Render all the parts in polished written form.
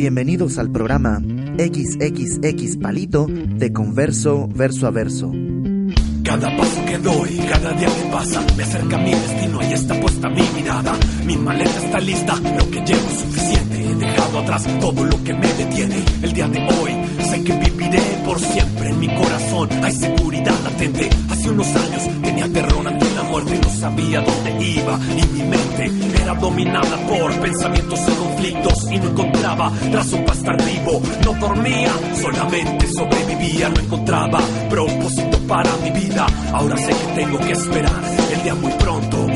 Bienvenidos al programa XXX Palito de Converso Verso a Verso. Cada paso que doy, cada día que pasa, me acerca a mi destino, ahí está puesta mi mirada. Mi maleta está lista, lo que llevo es suficiente. He dejado atrás todo lo que me detiene. El día de hoy, sé que viviré por siempre. En mi corazón hay seguridad latente. Hace unos años tenía terror ante la muerte, no sabía dónde iba. Y mi mente era dominada por pensamientos y conflictos. Y no encontraba razón para estar vivo. No dormía, solamente sobrevivía. No encontraba propósito para mi vida. Ahora sé que tengo que esperar. El día muy pronto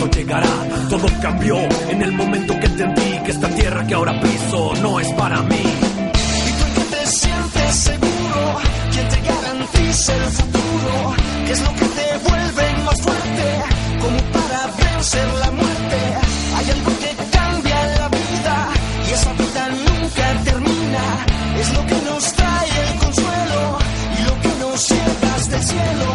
llegará. Todo cambió en el momento que entendí que esta tierra que ahora piso no es para mí. Y tú que te sientes seguro, quien te garantiza el futuro, que es lo que te vuelve más fuerte, como para vencer la muerte. Hay algo que cambia la vida y esa vida nunca termina. Es lo que nos trae el consuelo y lo que nos lleva hasta el cielo.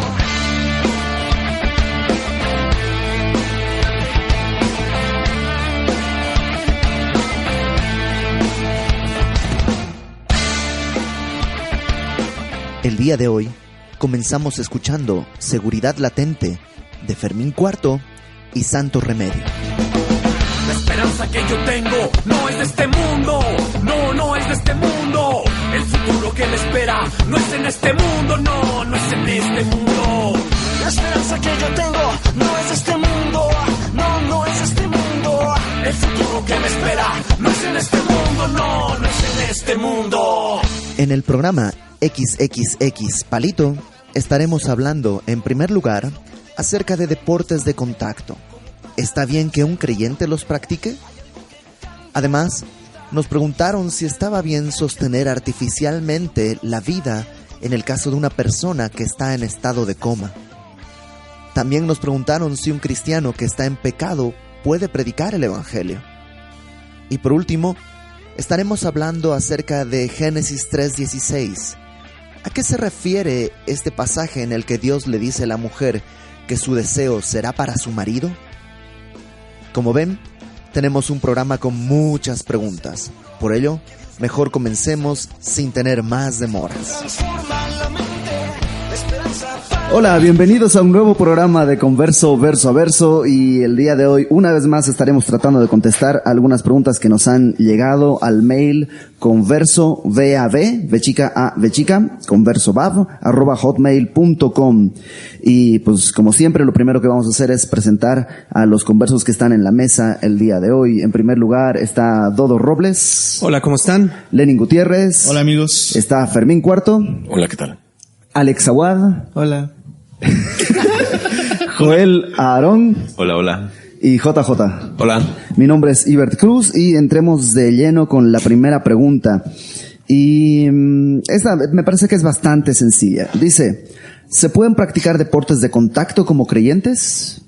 El día de hoy comenzamos escuchando Seguridad Latente de Fermín IV y Santo Remedio. La esperanza que yo tengo no es de este mundo, no es de este mundo. El futuro que me espera no es en este mundo, no es en este mundo. La esperanza que yo tengo no es de este mundo, no es de este mundo. El futuro que me espera no es en este mundo, no es en este mundo. En el programa XXX Palito estaremos hablando, en primer lugar, acerca de deportes de contacto. ¿Está bien que un creyente los practique? Además, nos preguntaron si estaba bien sostener artificialmente la vida en el caso de una persona que está en estado de coma. También nos preguntaron si un cristiano que está en pecado puede predicar el evangelio. Y por último, estaremos hablando acerca de Génesis 3:16. ¿A qué se refiere este pasaje en el que Dios le dice a la mujer que su deseo será para su marido? Como ven, tenemos un programa con muchas preguntas. Por ello, mejor comencemos sin tener más demoras. Hola, bienvenidos a un nuevo programa de Converso Verso a Verso, y el día de hoy una vez más estaremos tratando de contestar algunas preguntas que nos han llegado al mail conversovav@hotmail.com. Y pues como siempre, lo primero que vamos a hacer es presentar a los conversos que están en la mesa el día de hoy. En primer lugar está Dodo Robles. Hola, ¿cómo están? Lenin Gutiérrez. Hola, amigos. Está Fermín IV. Hola, ¿qué tal? Alex Aguad. Hola. Joel Aarón. Hola, hola. Y JJ. Hola. Mi nombre es Ibert Cruz y entremos de lleno con la primera pregunta. Y esta me parece que es bastante sencilla. Dice, ¿se pueden practicar deportes de contacto como creyentes?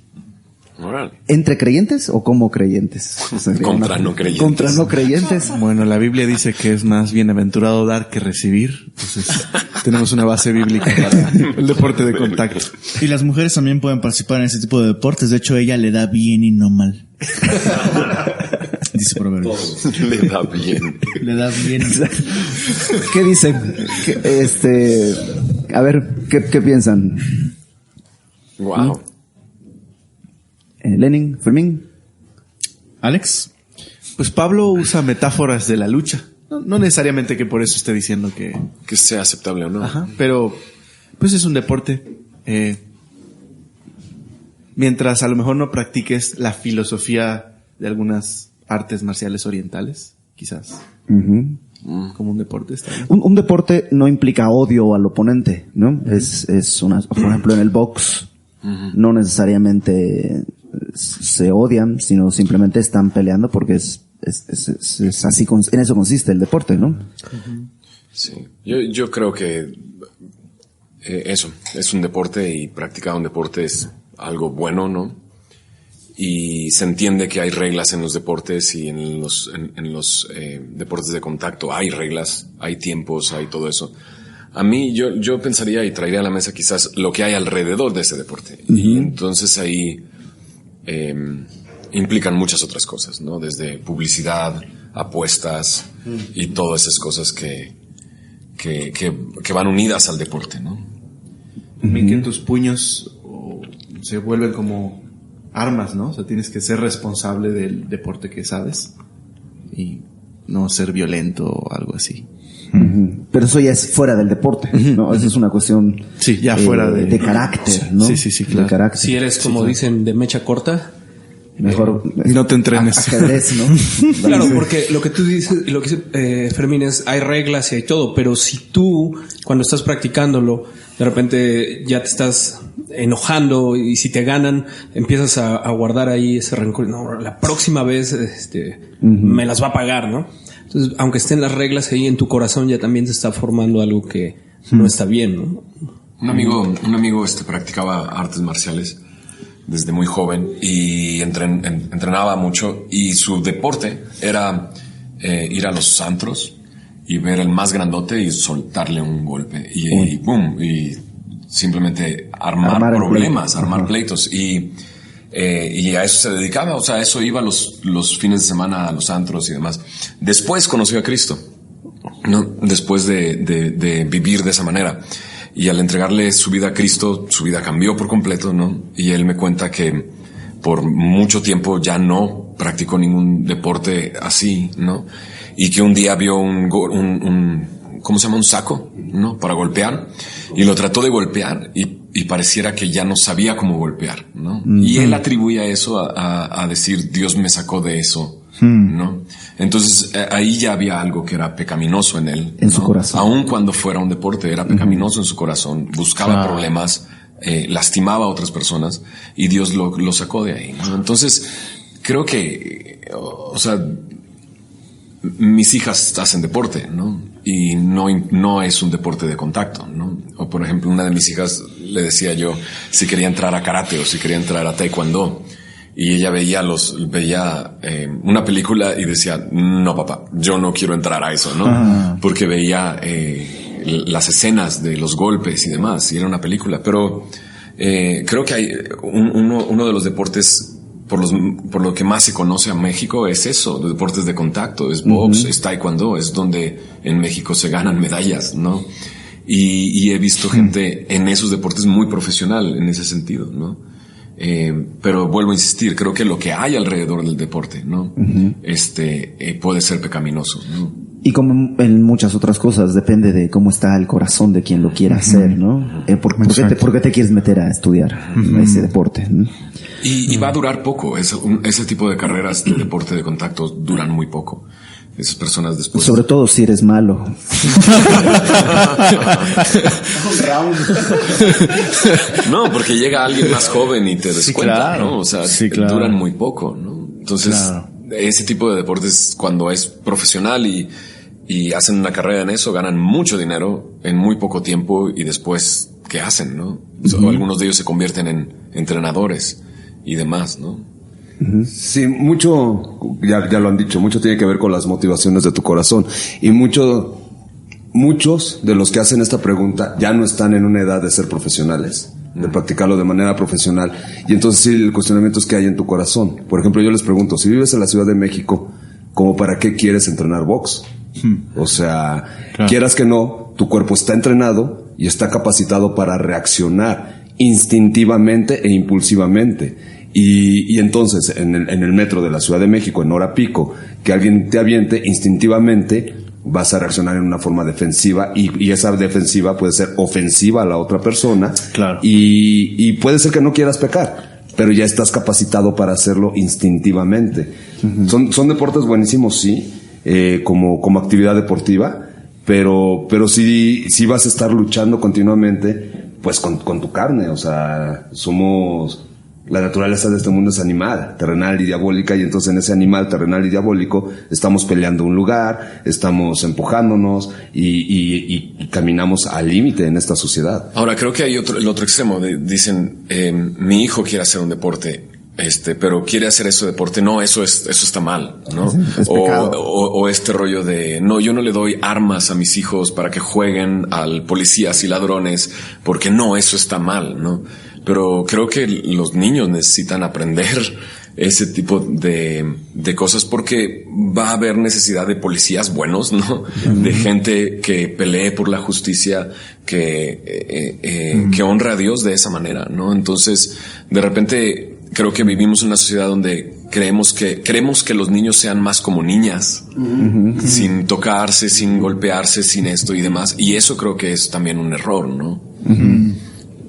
¿Entre creyentes o como creyentes? Contra no creyentes. Contra no creyentes. Bueno, la Biblia dice que es más bienaventurado dar que recibir. Entonces, tenemos una base bíblica para el deporte de contacto. Y las mujeres también pueden participar en ese tipo de deportes. De hecho, ella le da bien y no mal. Dice Proverbios. Le da bien. Le da bien. ¿Qué dicen? A ver, ¿qué piensan? Wow. Lenin, Fermín. Alex. Pues Pablo usa metáforas de la lucha. No necesariamente que por eso esté diciendo que sea aceptable o no. Ajá, pero pues es un deporte. Mientras a lo mejor no practiques la filosofía de algunas artes marciales orientales, quizás. Como un deporte está bien. Un deporte no implica odio al oponente, ¿no? Es por ejemplo, en el box, no necesariamente se odian, sino simplemente están peleando porque es así, en eso consiste el deporte, ¿no? Sí. Yo creo que eso es un deporte, y practicar un deporte es algo bueno, ¿no? Y se entiende que hay reglas en los deportes, y en los deportes de contacto hay reglas, hay tiempos, hay todo eso. A mí, yo pensaría y traería a la mesa quizás lo que hay alrededor de ese deporte. Y entonces ahí implican muchas otras cosas, ¿no? Desde publicidad, apuestas y todas esas cosas que van unidas al deporte, ¿no? Y que tus puños se vuelven como armas, ¿no? O sea, tienes que ser responsable del deporte que sabes y no ser violento o algo así. Pero eso ya es fuera del deporte, ¿no? Eso es una cuestión Sí, ya fuera de carácter, ¿no? Sí, claro. De carácter. Si eres, como dicen, de mecha corta, Mejor no te entrenes. ajedrez, ¿no? claro, porque lo que tú dices, lo que dice Fermín es, hay reglas y hay todo, pero si tú, cuando estás practicándolo, de repente ya te estás enojando y si te ganan, empiezas a guardar ahí ese rencor. No, la próxima vez, me las va a pagar, ¿no? Entonces, aunque estén las reglas ahí en tu corazón, ya también se está formando algo que no está bien, ¿no? Un amigo practicaba artes marciales desde muy joven y entrenaba mucho, y su deporte era ir a los antros y ver el más grandote y soltarle un golpe y boom, y simplemente armar problemas, armar pleitos, y a eso se dedicaba. O sea, eso iba los fines de semana a los antros y demás. Después conoció a Cristo, ¿no? Después de vivir de esa manera. Y al entregarle su vida a Cristo, su vida cambió por completo, ¿no? Y él me cuenta que por mucho tiempo ya no practicó ningún deporte así, ¿no? Y que un día vio un ¿cómo se llama? Un saco, ¿no? Para golpear. Y lo trató de golpear y pareciera que ya no sabía cómo golpear, ¿no? Y él atribuía eso a decir, Dios me sacó de eso, ¿no? Entonces ahí ya había algo que era pecaminoso en él, en ¿no? su corazón. Aun cuando fuera un deporte, era pecaminoso en su corazón, buscaba problemas, lastimaba a otras personas, y Dios lo sacó de ahí, ¿no? Entonces creo que, o sea, mis hijas hacen deporte, ¿no? Y no es un deporte de contacto, ¿no? O por ejemplo, una de mis hijas le decía yo si quería entrar a karate o si quería entrar a taekwondo, y ella veía una película y decía, no papá, yo no quiero entrar a eso, ¿no? Porque veía las escenas de los golpes y demás, y era una película. Pero creo que hay uno de los deportes por lo que más se conoce a México es eso, los deportes de contacto, es box, es taekwondo, es donde en México se ganan medallas, ¿no? Y he visto gente en esos deportes muy profesional en ese sentido, ¿no? Pero vuelvo a insistir, creo que lo que hay alrededor del deporte, ¿no? Puede ser pecaminoso, ¿no? Y como en muchas otras cosas, depende de cómo está el corazón de quien lo quiera hacer, ¿no? ¿Por qué te quieres meter a estudiar ese deporte, ¿no? Y va a durar poco. Ese tipo de carreras de deporte de contacto duran muy poco. Esas personas después... Sobre todo si eres malo. No, porque llega alguien más joven y te descuenta, claro, ¿no? O sea, duran muy poco, ¿no? Entonces, ese tipo de deportes, cuando es profesional y hacen una carrera en eso, ganan mucho dinero en muy poco tiempo, y después, ¿qué hacen, no? O sea, algunos de ellos se convierten en entrenadores y demás, ¿no? Sí, mucho, ya lo han dicho, mucho tiene que ver con las motivaciones de tu corazón. Y muchos de los que hacen esta pregunta ya no están en una edad de ser profesionales, de practicarlo de manera profesional. Y entonces sí, el cuestionamiento es qué hay en tu corazón. Por ejemplo, yo les pregunto, si vives en la Ciudad de México, ¿cómo para qué quieres entrenar box? O sea, quieras que no, tu cuerpo está entrenado y está capacitado para reaccionar instintivamente e impulsivamente. Y entonces, en el metro de la Ciudad de México, en hora pico, que alguien te aviente, instintivamente vas a reaccionar en una forma defensiva, y esa defensiva puede ser ofensiva a la otra persona. Claro. Y puede ser que no quieras pecar, pero ya estás capacitado para hacerlo instintivamente. Son deportes buenísimos, sí, como actividad deportiva, pero sí vas a estar luchando continuamente, pues con tu carne. O sea, la naturaleza de este mundo es animal, terrenal y diabólica, y entonces en ese animal terrenal y diabólico estamos peleando un lugar, estamos empujándonos y caminamos al límite en esta sociedad. Ahora, creo que hay el otro extremo. Dicen, mi hijo quiere hacer un deporte, pero quiere hacer ese deporte. No, eso está mal, ¿no? Es pecado. O este rollo de, no, yo no le doy armas a mis hijos para que jueguen al policías y ladrones, porque no, eso está mal, ¿no? Pero creo que los niños necesitan aprender ese tipo de cosas, porque va a haber necesidad de policías buenos, ¿no? De gente que pelee por la justicia, que honra a Dios de esa manera, ¿no? Entonces, de repente, creo que vivimos en una sociedad donde queremos que los niños sean más como niñas, sin tocarse, sin golpearse, sin esto y demás. Y eso creo que es también un error, ¿no?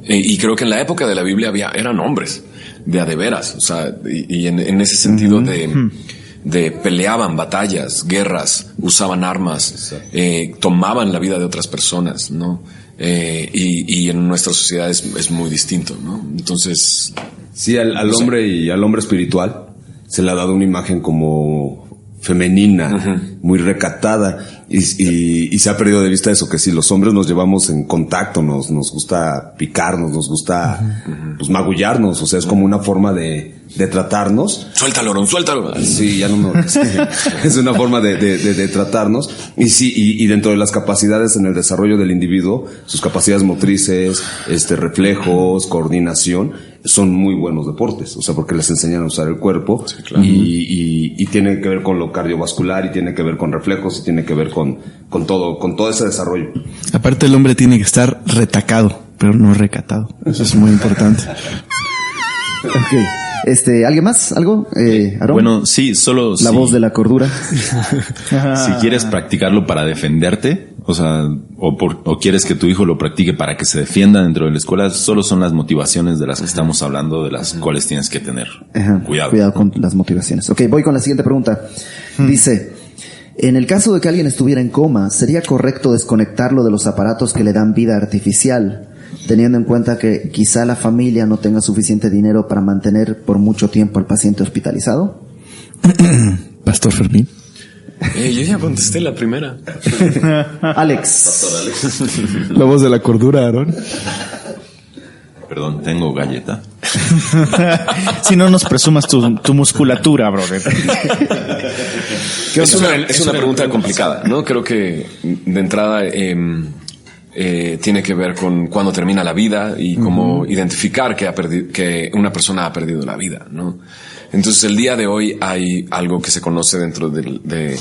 Y creo que en la época de la Biblia eran hombres de a de veras, o sea, y en ese sentido de peleaban batallas, guerras, usaban armas, tomaban la vida de otras personas, ¿no? Y en nuestra sociedad es muy distinto, ¿no? Entonces, sí, al hombre y al hombre espiritual se le ha dado una imagen como femenina, muy recatada, y se ha perdido de vista eso, que si los hombres nos llevamos en contacto, nos gusta picarnos, nos gusta pues magullarnos, o sea, es como una forma de tratarnos. Suéltalo, Aaron, suéltalo. Sí, ya no me... Es una forma de tratarnos. Y sí, y dentro de las capacidades en el desarrollo del individuo, sus capacidades motrices, reflejos, coordinación, son muy buenos deportes. O sea, porque les enseñan a usar el cuerpo. Sí, claro. Y tiene que ver con lo cardiovascular, y tiene que ver con reflejos, y tiene que ver con todo ese desarrollo. Aparte, el hombre tiene que estar retacado, pero no recatado. Eso es muy importante. Ok. ¿Alguien más? ¿Algo? ¿Aarón? Bueno, sí, solo... La voz de la cordura. Si quieres practicarlo para defenderte, o sea, o quieres que tu hijo lo practique para que se defienda dentro de la escuela, solo son las motivaciones de las que estamos hablando, de las cuales tienes que tener cuidado. Cuidado con las motivaciones. Ok, voy con la siguiente pregunta. Dice, en el caso de que alguien estuviera en coma, ¿sería correcto desconectarlo de los aparatos que le dan vida artificial, teniendo en cuenta que quizá la familia no tenga suficiente dinero para mantener por mucho tiempo al paciente hospitalizado? Pastor Fermín. Yo ya contesté la primera. Alex. La voz de la cordura, Aarón. Perdón, tengo galleta. Si no nos presumas tu musculatura, brother. Es una pregunta complicada, ¿no? Creo que de entrada tiene que ver con cuándo termina la vida y cómo identificar que una persona ha perdido la vida, ¿no? Entonces, el día de hoy hay algo que se conoce dentro de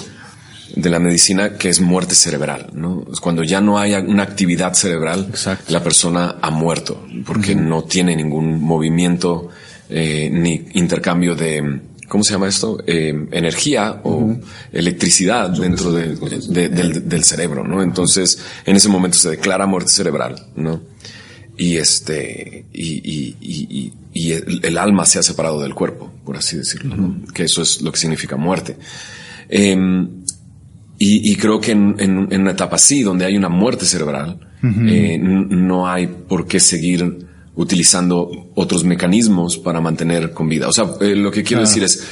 la medicina que es muerte cerebral, ¿no? Es cuando ya no hay una actividad cerebral. Exacto. La persona ha muerto porque no tiene ningún movimiento ni intercambio de, ¿cómo se llama esto? Energía o electricidad dentro del cerebro, ¿no? Entonces, en ese momento se declara muerte cerebral, ¿no? Y el alma se ha separado del cuerpo, por así decirlo, ¿no? Que eso es lo que significa muerte. Y creo que en una etapa así, donde hay una muerte cerebral, no hay por qué seguir utilizando otros mecanismos para mantener con vida. O sea, lo que quiero decir es,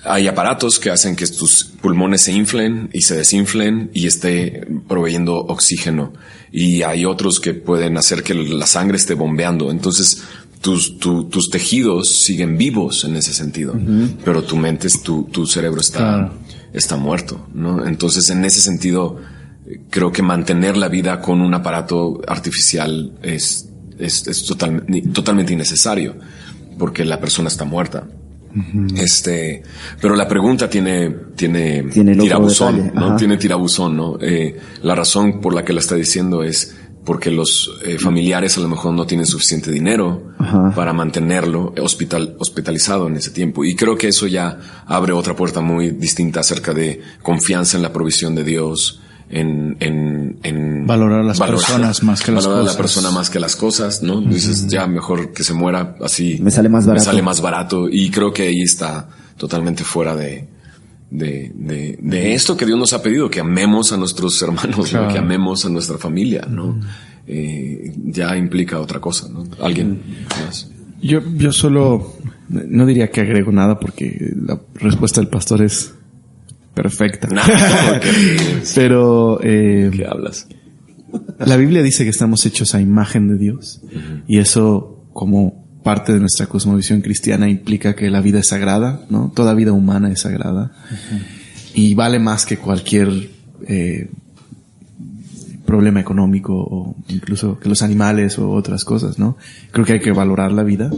hay aparatos que hacen que tus pulmones se inflen y se desinflen y esté proveyendo oxígeno. Y hay otros que pueden hacer que la sangre esté bombeando. Entonces, tus tejidos siguen vivos en ese sentido. Pero tu mente, tu cerebro está muerto, ¿no? Entonces, en ese sentido, creo que mantener la vida con un aparato artificial es totalmente innecesario, porque la persona está muerta. Pero la pregunta tiene tirabuzón, ¿no? Tiene tirabuzón, ¿no? La razón por la que la está diciendo es porque los familiares a lo mejor no tienen suficiente dinero para mantenerlo hospitalizado en ese tiempo. Y creo que eso ya abre otra puerta muy distinta acerca de confianza en la provisión de Dios, en valorar las personas más que las cosas. Valorar a la persona más que las cosas, ¿no? Dices, ya mejor que se muera así. Me sale más barato. Me sale más barato. Y creo que ahí está totalmente fuera de esto que Dios nos ha pedido, que amemos a nuestros hermanos, ¿no? Que amemos a nuestra familia, ¿no? Ya implica otra cosa, ¿no? ¿Alguien más? Yo solo no diría que agrego nada, porque la respuesta del pastor es perfecta. Pero ¿qué hablas? La Biblia dice que estamos hechos a imagen de Dios, y eso, como parte de nuestra cosmovisión cristiana, implica que la vida es sagrada, ¿no? Toda vida humana es sagrada, y vale más que cualquier problema económico, o incluso que los animales o otras cosas, ¿no? Creo que hay que valorar la vida.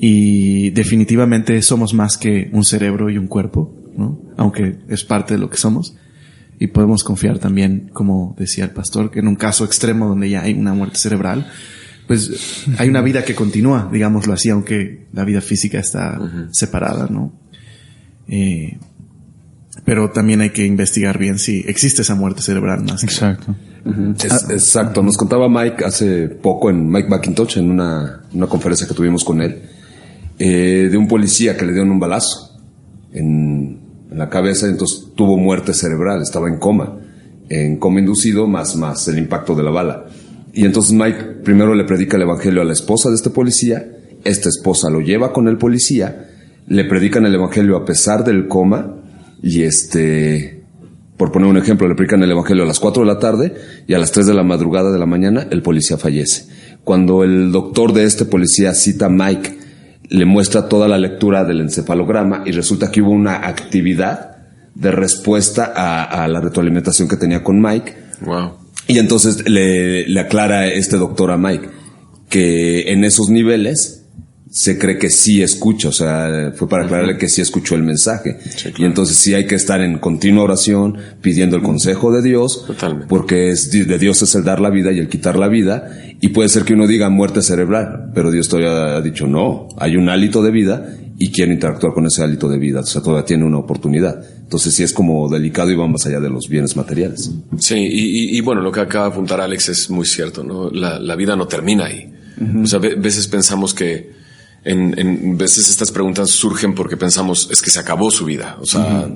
Y definitivamente somos más que un cerebro y un cuerpo, ¿no? Aunque es parte de lo que somos. Y podemos confiar también, como decía el pastor, que en un caso extremo donde ya hay una muerte cerebral, pues hay una vida que continúa, digámoslo así, aunque la vida física está separada, ¿no? Pero también hay que investigar bien si existe esa muerte cerebral más. Exacto. Exacto. Nos contaba Mike hace poco Mike McIntosh en una conferencia que tuvimos con él, de un policía que le dieron un balazo en la cabeza, entonces tuvo muerte cerebral, estaba en coma inducido más el impacto de la bala. Y entonces Mike primero le predica el evangelio a la esposa de este policía, esta esposa lo lleva con el policía, le predican el evangelio a pesar del coma, y por poner un ejemplo, le predican el evangelio a las 4 de la tarde y a las 3 de la madrugada de la mañana el policía fallece. Cuando el doctor de este policía cita a Mike, le muestra toda la lectura del encefalograma y resulta que hubo una actividad de respuesta a la retroalimentación que tenía con Mike. Wow. Y entonces le aclara este doctor a Mike que en esos niveles se cree que sí escucha, o sea, fue para aclararle que sí escuchó el mensaje. Sí, claro. Y entonces sí hay que estar en continua oración, pidiendo el consejo de Dios. Totalmente. Porque de Dios es el dar la vida y el quitar la vida. Y puede ser que uno diga muerte cerebral, pero Dios todavía ha dicho no, hay un hálito de vida y quiero interactuar con ese hálito de vida. O sea, todavía tiene una oportunidad. Entonces sí es como delicado y va más allá de los bienes materiales. Sí, y bueno, lo que acaba de apuntar Alex es muy cierto, ¿no? La vida no termina ahí. O sea, a veces pensamos que en veces estas preguntas surgen porque pensamos es que se acabó su vida, o sea,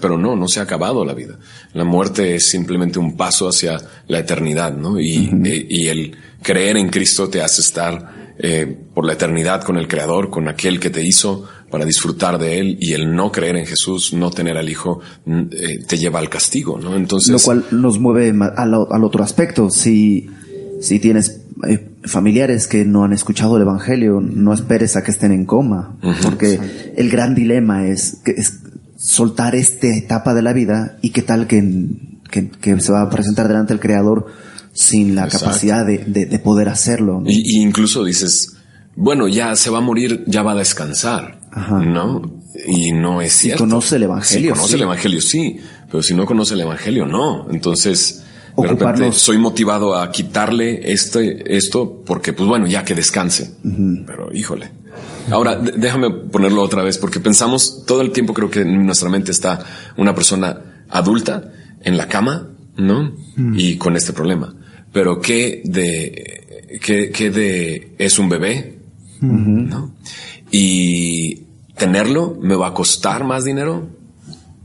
pero no se ha acabado la vida. La muerte es simplemente un paso hacia la eternidad, ¿no? Y el creer en Cristo te hace estar por la eternidad con el Creador, con aquel que te hizo para disfrutar de Él, y el no creer en Jesús, no tener al Hijo, te lleva al castigo, ¿no? Entonces, lo cual nos mueve al otro aspecto. Si tienes familiares que no han escuchado el evangelio, no esperes a que estén en coma, porque el gran dilema es soltar esta etapa de la vida, y qué tal que se va a presentar delante del Creador sin la capacidad de poder hacerlo, ¿no? Y incluso dices, bueno, ya se va a morir, ya va a descansar, ¿no? Y no es cierto. Si conoce el evangelio, si conoce el evangelio, sí, pero si no conoce el evangelio, no. Entonces, de repente soy motivado a quitarle esto porque, pues bueno, ya que descanse. Pero híjole. Ahora, déjame ponerlo otra vez, porque pensamos todo el tiempo, creo que en nuestra mente está una persona adulta en la cama, ¿no? Y con este problema. Pero ¿qué de es un bebé? ¿No? Y tenerlo me va a costar más dinero,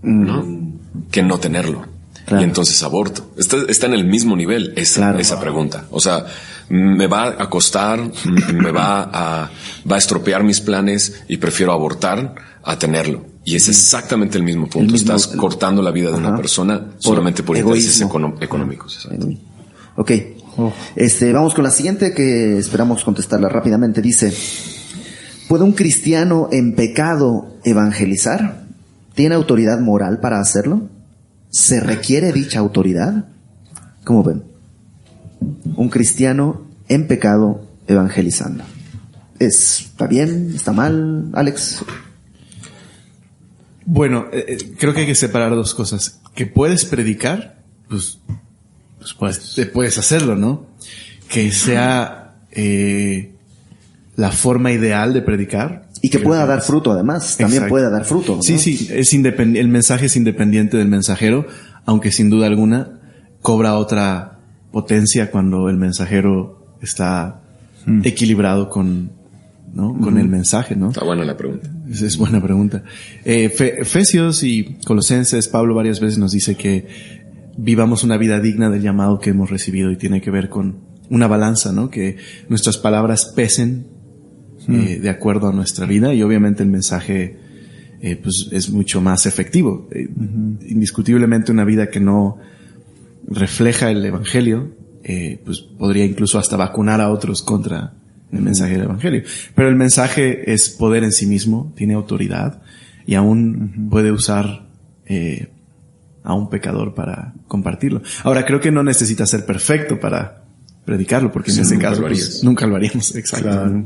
¿no? Que no tenerlo. Claro. Y entonces aborto. Está en el mismo nivel esa pregunta. O sea, me va a costar, va a estropear mis planes y prefiero abortar a tenerlo. Y es exactamente el mismo punto. Estás cortando la vida de una persona solamente por intereses económicos. Ok. Vamos con la siguiente, que esperamos contestarla rápidamente. Dice, ¿puede un cristiano en pecado evangelizar? ¿Tiene autoridad moral para hacerlo? ¿Se requiere dicha autoridad? ¿Cómo ven? Un cristiano en pecado evangelizando. ¿Está bien? ¿Está mal, Alex? Bueno, creo que hay que separar dos cosas. Que puedes predicar, pues puedes hacerlo, ¿no? Que sea la forma ideal de predicar. Y que pueda dar fruto, además. También puede dar fruto, ¿no? Sí, el mensaje es independiente del mensajero, aunque sin duda alguna cobra otra potencia cuando el mensajero está equilibrado con el mensaje, ¿no? Está buena la pregunta. Es buena pregunta. Efesios y Colosenses, Pablo varias veces nos dice que vivamos una vida digna del llamado que hemos recibido, y tiene que ver con una balanza, ¿no? Que nuestras palabras pesen de acuerdo a nuestra vida, y obviamente el mensaje pues es mucho más efectivo. Indiscutiblemente una vida que no refleja el evangelio pues podría incluso hasta vacunar a otros contra el mensaje del evangelio. Pero el mensaje es poder en sí mismo, tiene autoridad, y aún puede usar a un pecador para compartirlo. Ahora, creo que no necesita ser perfecto para predicarlo, porque en ese caso pues, nunca lo haríamos. Exacto. Claro.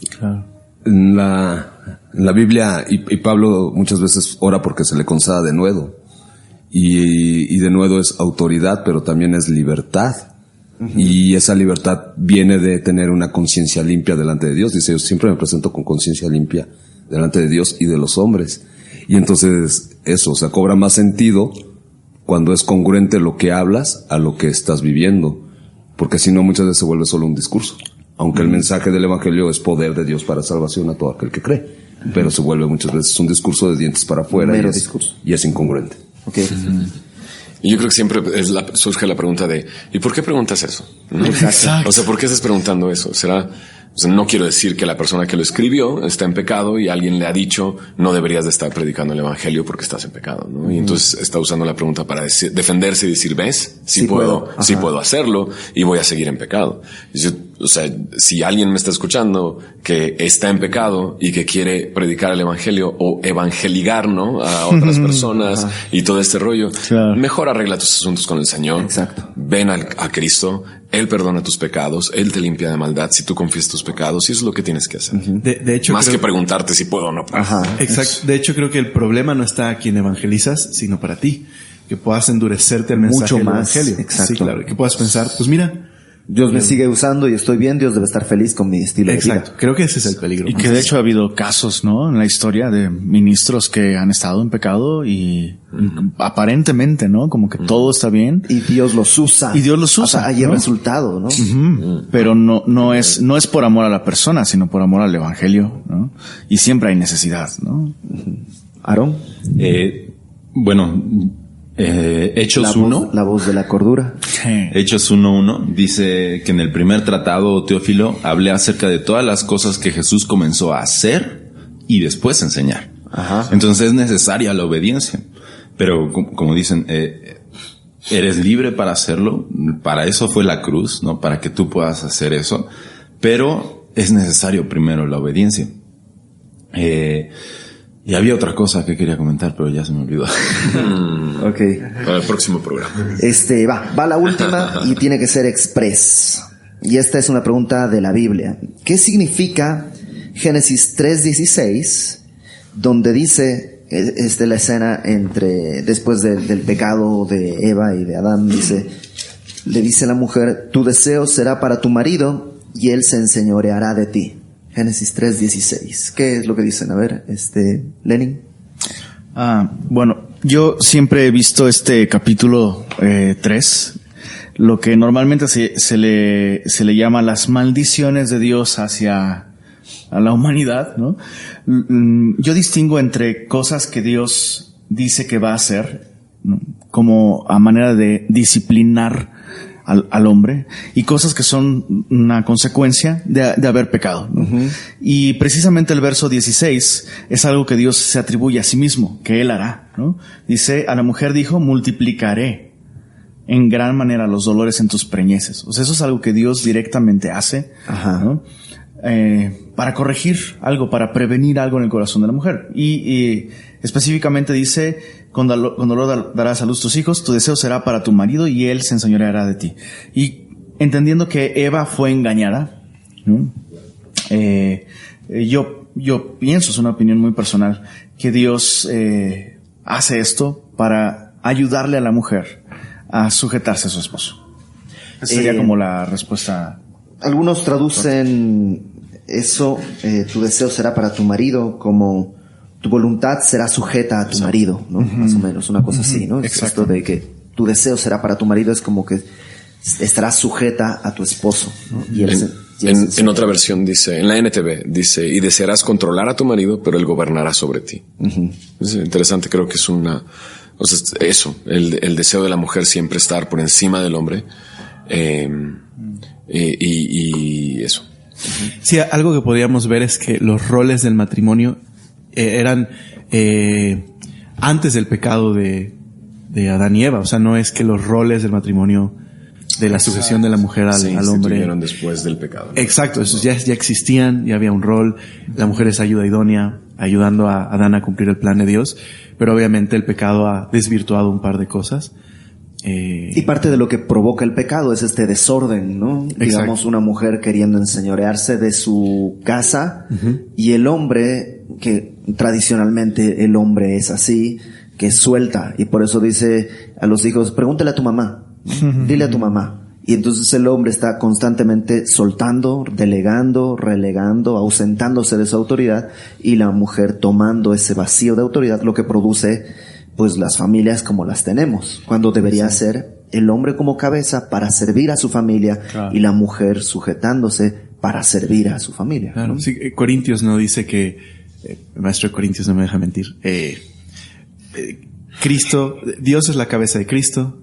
Claro. En la Biblia, y Pablo muchas veces ora porque se le conceda denuedo. Y denuedo es autoridad, pero también es libertad. Y esa libertad viene de tener una conciencia limpia delante de Dios. Dice, yo siempre me presento con conciencia limpia delante de Dios y de los hombres. Y entonces eso, o sea, cobra más sentido cuando es congruente lo que hablas a lo que estás viviendo. Porque si no, muchas veces se vuelve solo un discurso. Aunque el mensaje del Evangelio es poder de Dios para salvación a todo aquel que cree. Pero se vuelve muchas veces un discurso de dientes para afuera y es incongruente. Okay. Y yo creo que siempre surge la pregunta de ¿y por qué preguntas eso? ¿No? Exacto. O sea, ¿por qué estás preguntando eso? ¿Será? O sea, no quiero decir que la persona que lo escribió está en pecado y alguien le ha dicho no deberías de estar predicando el evangelio porque estás en pecado, ¿no? Y entonces está usando la pregunta para defenderse y decir, ¿ves? Sí puedo hacerlo y voy a seguir en pecado. O sea, si alguien me está escuchando que está en pecado y que quiere predicar el evangelio o evangeligar, ¿no? A otras personas y todo este rollo, mejor arregla tus asuntos con el Señor. Exacto. Ven a Cristo. Él perdona tus pecados, Él te limpia de maldad si tú confiesas tus pecados, y eso es lo que tienes que hacer. De hecho, más que preguntarte si puedo o no puedo. Exacto. De hecho, creo que el problema no está a quien evangelizas, sino para ti. Que puedas endurecerte el mensaje mucho del más. evangelio. Exacto. Sí, claro. Que puedas pensar, pues mira, Dios me sigue usando y estoy bien, Dios debe estar feliz con mi estilo de vida. exacto. Creo que ese es el peligro. Y que de hecho ha habido casos, ¿no? En la historia de ministros que han estado en pecado y aparentemente, ¿no? Como que todo está bien. Y Dios los usa. Y Dios los usa. O sea, hay el ¿no? resultado, ¿no? Pero no es por amor a la persona, sino por amor al evangelio, ¿no? Y siempre hay necesidad, ¿no? Aarón. Hechos 1. La voz de la cordura. Hechos 1:1 dice que en el primer tratado, Teófilo, hablé acerca de todas las cosas que Jesús comenzó a hacer y después enseñar. Ajá. Entonces es necesaria la obediencia. Pero como dicen, eres libre para hacerlo. Para eso fue la cruz, ¿no? Para que tú puedas hacer eso. Pero es necesario primero la obediencia. Y había otra cosa que quería comentar, pero ya se me olvidó. Okay. Para el próximo programa. Va la última y tiene que ser express. Y esta es una pregunta de la Biblia. ¿Qué significa Génesis 3:16, donde dice, la escena después del pecado de Eva y de Adán, le dice la mujer, tu deseo será para tu marido y él se enseñoreará de ti? Génesis 3:16. ¿Qué es lo que dicen? A ver, Lenin. Bueno, yo siempre he visto este capítulo 3, lo que normalmente se le llama las maldiciones de Dios hacia a la humanidad, ¿no? Yo distingo entre cosas que Dios dice que va a hacer, ¿no? Como a manera de disciplinar al hombre, y cosas que son una consecuencia de haber pecado, ¿no? Y precisamente el verso 16 es algo que Dios se atribuye a sí mismo, que Él hará, ¿no? Dice, a la mujer dijo, multiplicaré en gran manera los dolores en tus preñeces. O sea, eso es algo que Dios directamente hace, ¿no? Para corregir algo, para prevenir algo en el corazón de la mujer. Y específicamente dice, cuando lo darás a luz tus hijos, tu deseo será para tu marido y él se enseñoreará de ti. Y entendiendo que Eva fue engañada, ¿no? Yo pienso, es una opinión muy personal, que Dios hace esto para ayudarle a la mujer a sujetarse a su esposo. Esa sería como la respuesta. Algunos traducen eso, tu deseo será para tu marido, como tu voluntad será sujeta a tu marido, ¿no? Más o menos, una cosa así, ¿no? Exacto. Esto de que tu deseo será para tu marido es como que estarás sujeta a tu esposo, ¿no? Y en otra versión dice, en la NTV, dice, y desearás controlar a tu marido, pero él gobernará sobre ti. Es interesante, creo que es eso, el deseo de la mujer siempre estar por encima del hombre, y eso. Sí, algo que podríamos ver es que los roles del matrimonio eran antes del pecado de Adán y Eva. O sea, no es que los roles del matrimonio, de la sujeción de la mujer al hombre, después del pecado. Exacto, esos ya existían, ya había un rol. La mujer es ayuda idónea, ayudando a Adán a cumplir el plan de Dios. Pero obviamente el pecado ha desvirtuado un par de cosas. Y parte de lo que provoca el pecado es este desorden, ¿no? Exacto. Digamos, una mujer queriendo enseñorearse de su casa y el hombre, que tradicionalmente el hombre es así, que suelta, y por eso dice a los hijos, pregúntale a tu mamá, dile a tu mamá. Y entonces el hombre está constantemente soltando, delegando, relegando, ausentándose de su autoridad, y la mujer tomando ese vacío de autoridad, lo que produce pues las familias como las tenemos, cuando debería ser el hombre como cabeza para servir a su familia, claro, y la mujer sujetándose para servir a su familia. Claro, ¿no? sí, Corintios no dice que, el maestro de Corintios no me deja mentir, Cristo, Dios es la cabeza de Cristo,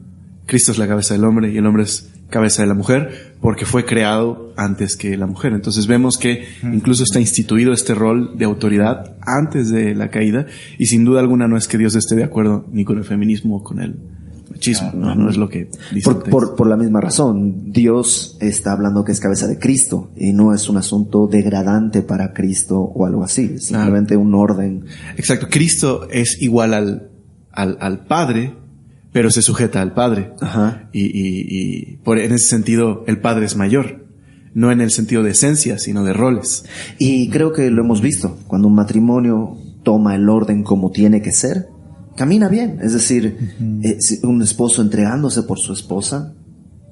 Cristo es la cabeza del hombre y el hombre es cabeza de la mujer, porque fue creado antes que la mujer. Entonces vemos que incluso está instituido este rol de autoridad antes de la caída, y sin duda alguna no es que Dios esté de acuerdo ni con el feminismo o con el machismo, no es lo que dice. Por la misma razón, Dios está hablando que es cabeza de Cristo y no es un asunto degradante para Cristo o algo así, simplemente un orden. Exacto, Cristo es igual al Padre, pero se sujeta al Padre. Ajá. Y en ese sentido el Padre es mayor, no en el sentido de esencia, sino de roles. Y creo que lo hemos visto, cuando un matrimonio toma el orden como tiene que ser, camina bien. Es decir, un esposo entregándose por su esposa,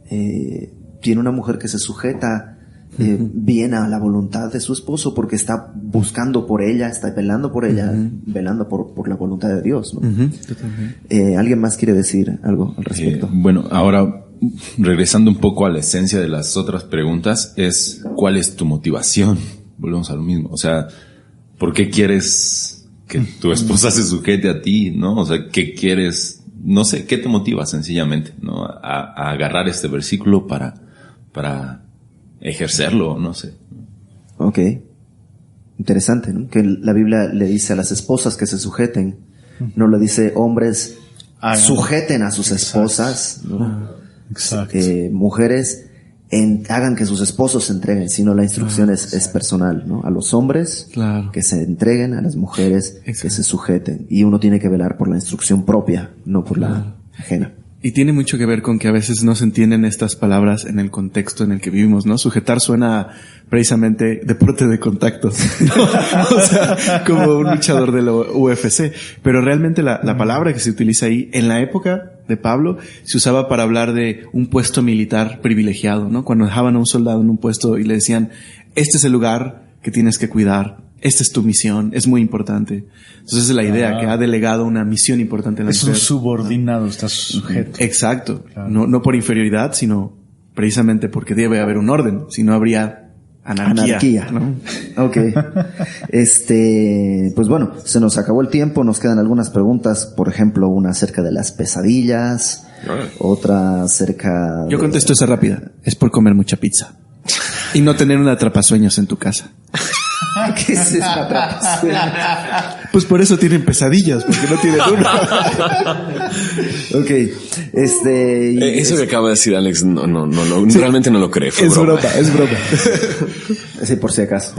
tiene una mujer que se sujeta bien a la voluntad de su esposo, porque está buscando por ella, está velando por ella, velando por la voluntad de Dios, ¿no? ¿Alguien más quiere decir algo al respecto? Bueno, ahora regresando un poco a la esencia de las otras preguntas, es ¿cuál es tu motivación? Volvemos a lo mismo, o sea, ¿por qué quieres que tu esposa se sujete a ti, no? O sea, ¿qué quieres? No sé, ¿qué te motiva sencillamente, no? A agarrar este versículo para ejercerlo, no sé. Ok. Interesante, ¿no? Que la Biblia le dice a las esposas que se sujeten, no le dice hombres sujeten a sus esposas, ¿no? Exacto. Mujeres hagan que sus esposos se entreguen, sino la instrucción es personal, ¿no? A los hombres que se entreguen, a las mujeres que se sujeten, y uno tiene que velar por la instrucción propia, no por la ajena. Y tiene mucho que ver con que a veces no se entienden estas palabras en el contexto en el que vivimos, ¿no? Sujetar suena precisamente deporte de contacto, ¿no? O sea, como un luchador de la UFC. Pero realmente la palabra que se utiliza ahí, en la época de Pablo, se usaba para hablar de un puesto militar privilegiado, ¿no? Cuando dejaban a un soldado en un puesto y le decían, este es el lugar que tienes que cuidar, esta es tu misión, es muy importante. Entonces es la idea que ha delegado una misión importante en la mujer. Es un subordinado, está sujeto. Exacto. Claro. No por inferioridad, sino precisamente porque debe haber un orden, si no habría anarquía, ¿no? Ok. Pues bueno, se nos acabó el tiempo, nos quedan algunas preguntas, por ejemplo, una acerca de las pesadillas, otra acerca Yo contesto esa rápida. Es por comer mucha pizza. Y no tener un atrapasueños en tu casa. ¿Qué es esa atrapasueños? Pues por eso tienen pesadillas, porque no tienen una. Ok. Eso que acaba de decir Alex, no, realmente no lo creo. Es broma. Sí, por si acaso.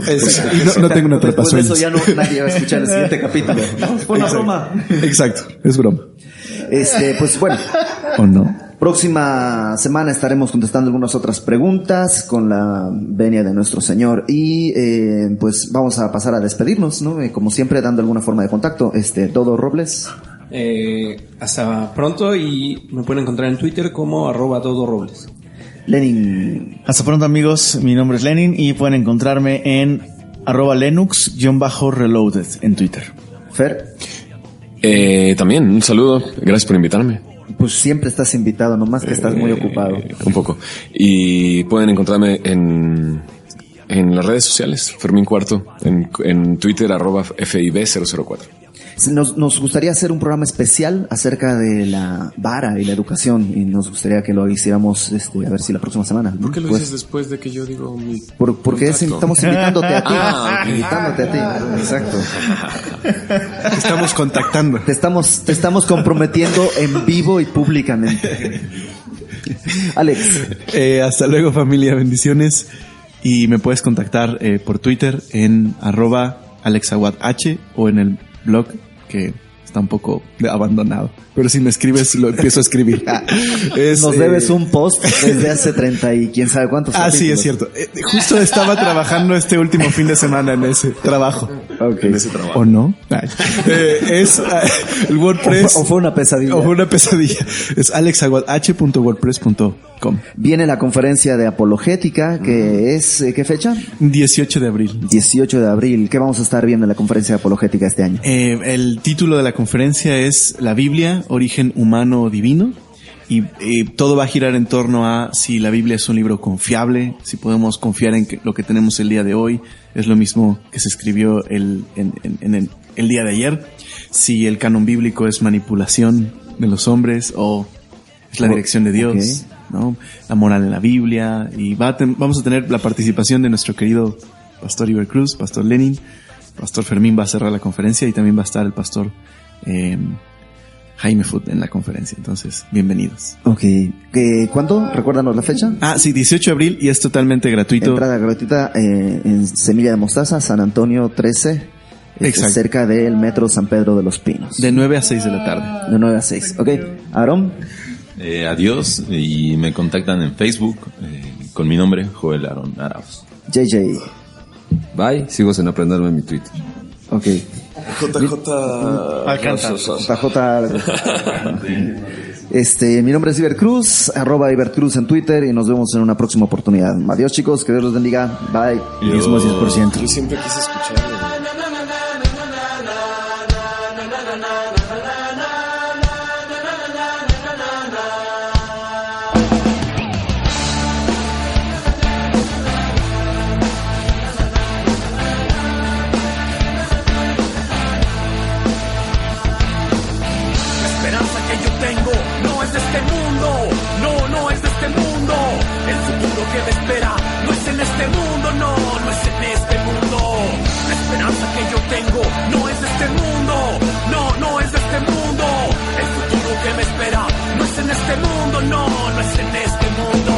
No tengo una atrapasueños. Por eso ya nadie va a escuchar el siguiente capítulo. No, fue una broma. Exacto, es broma. Pues bueno. ¿O no? Próxima semana estaremos contestando algunas otras preguntas con la venia de nuestro Señor, y pues vamos a pasar a despedirnos, ¿no? Como siempre, dando alguna forma de contacto. Dodo Robles. Hasta pronto, y me pueden encontrar en Twitter como @DodoRobles. Lenin. Hasta pronto, amigos. Mi nombre es Lenin y pueden encontrarme en @Lenux_Reloaded en Twitter. Fer. También un saludo, gracias por invitarme. Pues siempre estás invitado, nomás que estás muy ocupado. Un poco. Y pueden encontrarme en las redes sociales, Fermín Cuarto, en Twitter @FIB004. Nos gustaría hacer un programa especial acerca de la vara y la educación, y nos gustaría que lo hiciéramos, a ver si la próxima semana. ¿Por qué lo dices después de que yo digo mi porque estamos invitándote a ti. Invitándote a ti. Exacto. Te estamos contactando. Te estamos comprometiendo en vivo y públicamente. Alex. Hasta luego, familia. Bendiciones. Y me puedes contactar por Twitter en @AlexAguadH o en el blog que está un poco abandonado. Pero si me escribes, lo empiezo a escribir. Nos debes un post desde hace 30 y quién sabe cuántos. Sí, es cierto. Justo estaba trabajando este último fin de semana en ese trabajo. Okay. En ese trabajo. ¿O no? Es el WordPress. O fue una pesadilla. O fue una pesadilla. Es alexaguadh.wordpress.com. Viene la conferencia de apologética, que es, ¿qué fecha? 18 de abril. 18 de abril. ¿Qué vamos a estar viendo en la conferencia de apologética este año? El título de la conferencia es La Biblia, origen humano o divino. Y todo va a girar en torno a si la Biblia es un libro confiable, si podemos confiar en lo que tenemos el día de hoy, es lo mismo que se escribió en el día de ayer, si el canon bíblico es manipulación de los hombres o es la dirección de Dios, okay, ¿no? La moral en la Biblia, y vamos a tener la participación de nuestro querido pastor Iber Cruz, pastor Lenin, pastor Fermín va a cerrar la conferencia y también va a estar el pastor Jaime Foot en la conferencia, entonces, bienvenidos. Ok. ¿Cuándo? Recuérdanos la fecha. Sí, 18 de abril y es totalmente gratuito. Entrada gratuita en Semilla de Mostaza, San Antonio 13. Exacto. Cerca del metro San Pedro de los Pinos. De 9 a 6 de la tarde. De 9 a 6. Ok. Aarón. Adiós, y me contactan en Facebook con mi nombre, Joel Aarón Arauz. JJ. Bye, sigo sin aprenderme en mi Twitter. Ok. Mi nombre es Iber Cruz, @IberCruz en Twitter, y nos vemos en una próxima oportunidad. Adiós, chicos, que Dios los bendiga. Bye. Yo siempre quise escucharlo. No es en este mundo.